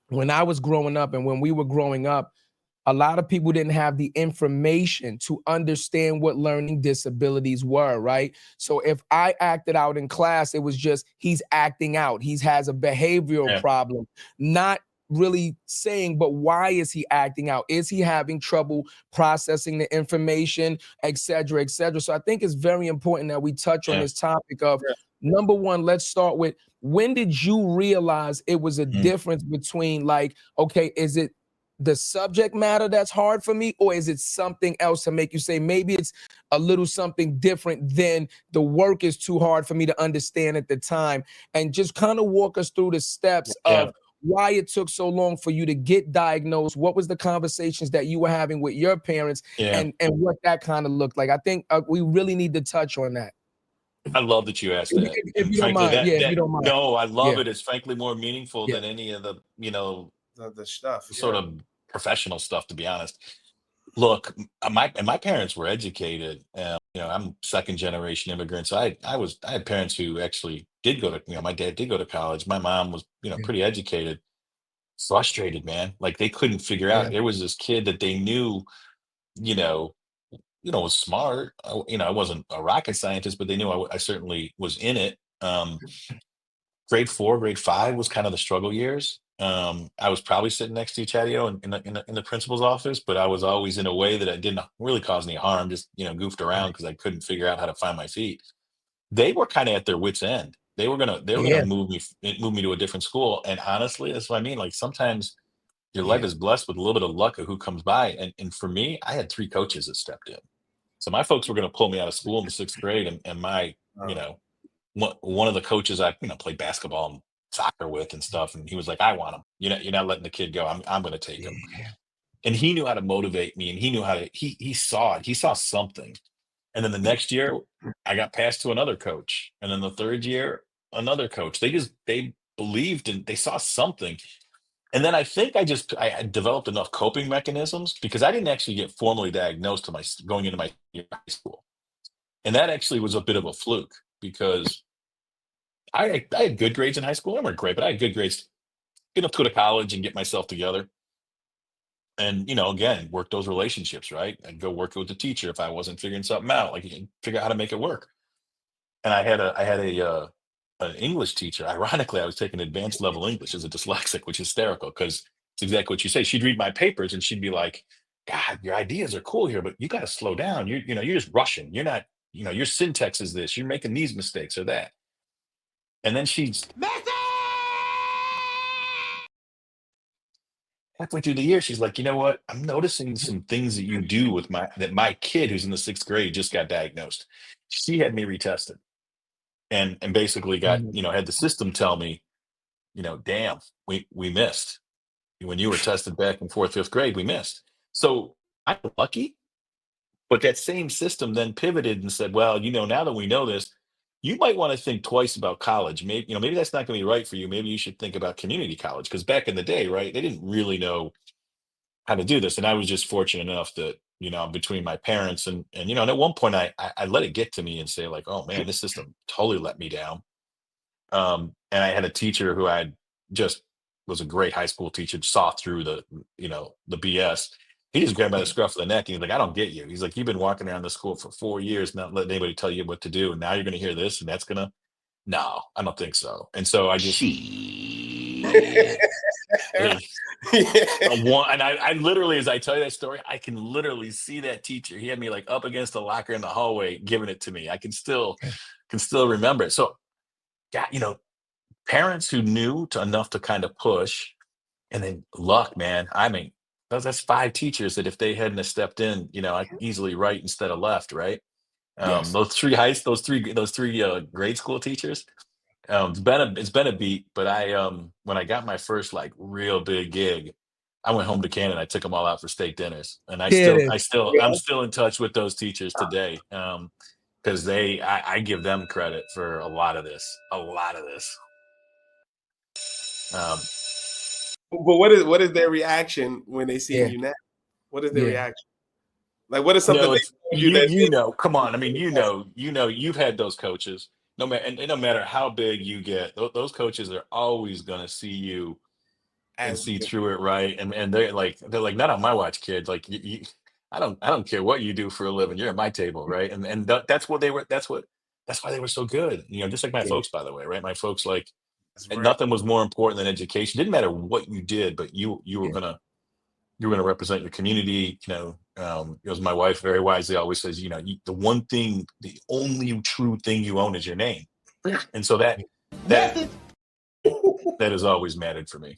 when I was growing up and when we were growing up, a lot of people didn't have the information to understand what learning disabilities were, right? So if I acted out in class, it was just he's acting out. He has a behavioral Yeah. problem, not really saying, but why is he acting out? Is he having trouble processing the information, et cetera, et cetera? So I think it's very important that we touch on Yeah. this topic of, number one, let's start with, when did you realize it was a Mm. difference between, like, okay, is it the subject matter that's hard for me, or is it something else to make you say maybe it's a little something different than the work is too hard for me to understand at the time? And just kind of walk us through the steps Yeah. of why it took so long for you to get diagnosed. What was the conversations that you were having with your parents, Yeah. and what that kind of looked like? I think we really need to touch on that. I love that you asked that. If And you don't frankly, mind. Yeah, if you that don't mind. no, I love Yeah, it. It's frankly more meaningful yeah, than any of the, The stuff. sort of professional stuff, to be honest. Look, my parents were educated. I'm second generation immigrant, so I had parents who actually did go to, my dad did go to college. My mom was, yeah, pretty educated. Frustrated, man. Like they couldn't figure yeah, out. There was this kid that they knew, you know, was smart. I wasn't a rocket scientist, but they knew I certainly was in it. Grade 4, grade 5 was kind of the struggle years. I was probably sitting next to you, Chadio, in the principal's office, but I was always in a way that I didn't really cause any harm, just goofed around because I couldn't figure out how to find my feet. They were kind of at their wits' end. They were gonna yeah, move me to a different school. And honestly, that's what I mean. Like sometimes your life yeah. is blessed with a little bit of luck of who comes by. And for me, I had 3 coaches that stepped in. So my folks were gonna pull me out of school in the 6th grade, and my you know one of the coaches I played basketball and soccer with and stuff, and he was like, "I want him. You're not letting the kid go. I'm going to take him." Yeah. And he knew how to motivate me, and he knew how to. He saw it. He saw something. And then the next year, I got passed to another coach, and then the third year, another coach. They believed and they saw something. And then I think I had developed enough coping mechanisms because I didn't actually get formally diagnosed to my going into my high school, and that actually was a bit of a fluke because I had good grades in high school. They weren't great, but I had good grades enough to go to college and get myself together. And again, work those relationships, right? I'd go work with the teacher if I wasn't figuring something out, like figure out how to make it work. And I had a an English teacher. Ironically, I was taking advanced level English as a dyslexic, which is hysterical because it's exactly what you say. She'd read my papers and she'd be like, "God, your ideas are cool here, but you got to slow down. You're just rushing. You're not. Your syntax is this. You're making these mistakes or that." And then she's halfway through the year, she's like, "You know what? I'm noticing some things that you do with my kid who's in the 6th grade just got diagnosed." She had me retested and basically got, Mhm. had the system tell me, damn, we missed. When you were tested back in 4th, 5th grade, we missed. So I'm lucky, but that same system then pivoted and said, well, now that we know this, you might want to think twice about college. Maybe that's not going to be right for you. Maybe you should think about community college. Because back in the day, right, they didn't really know how to do this. And I was just fortunate enough that, between my parents and at one point I let it get to me and say like, oh man, this system totally let me down. And I had a teacher who I just was a great high school teacher, saw through the BS. He just grabbed by the scruff of the neck and he's like, I don't get you. He's like, you've been walking around the school for 4 years, not letting anybody tell you what to do. And now you're going to hear this and that's going to, no, I don't think so. And so I just, hey, and I literally, as I tell you that story, I can literally see that teacher. He had me like up against the locker in the hallway, giving it to me. I can still remember it. So, yeah, parents who knew enough to kind of push, and then luck, man. I mean, that's 5 teachers that if they hadn't have stepped in, I could easily right instead of left, right? Yes. Those three grade school teachers. It's been a beat, but when I got my first like real big gig, I went home to Canada. I took them all out for steak dinners, and Get it. I'm still in touch with those teachers today. Because I give them credit for a lot of this. Um, But what is their reaction when they see Yeah. you now? What is their Yeah. reaction? Like, what is something they it's told you that they, come on. I mean, you've had those coaches. No matter how big you get, those coaches are always going to see you and as see through it, right? And they're like not on my watch, kid. Like I don't care what you do for a living. You're at my table, right? And that's what they were. That's why they were so good. Just like my yeah, folks, by the way, right? My folks, like, that's and real. nothing was more important than education. Didn't matter what you did, but you were Yeah. gonna represent your community. As my wife very wisely always says, the only true thing you own is your name, and so that Message. that has always mattered for me.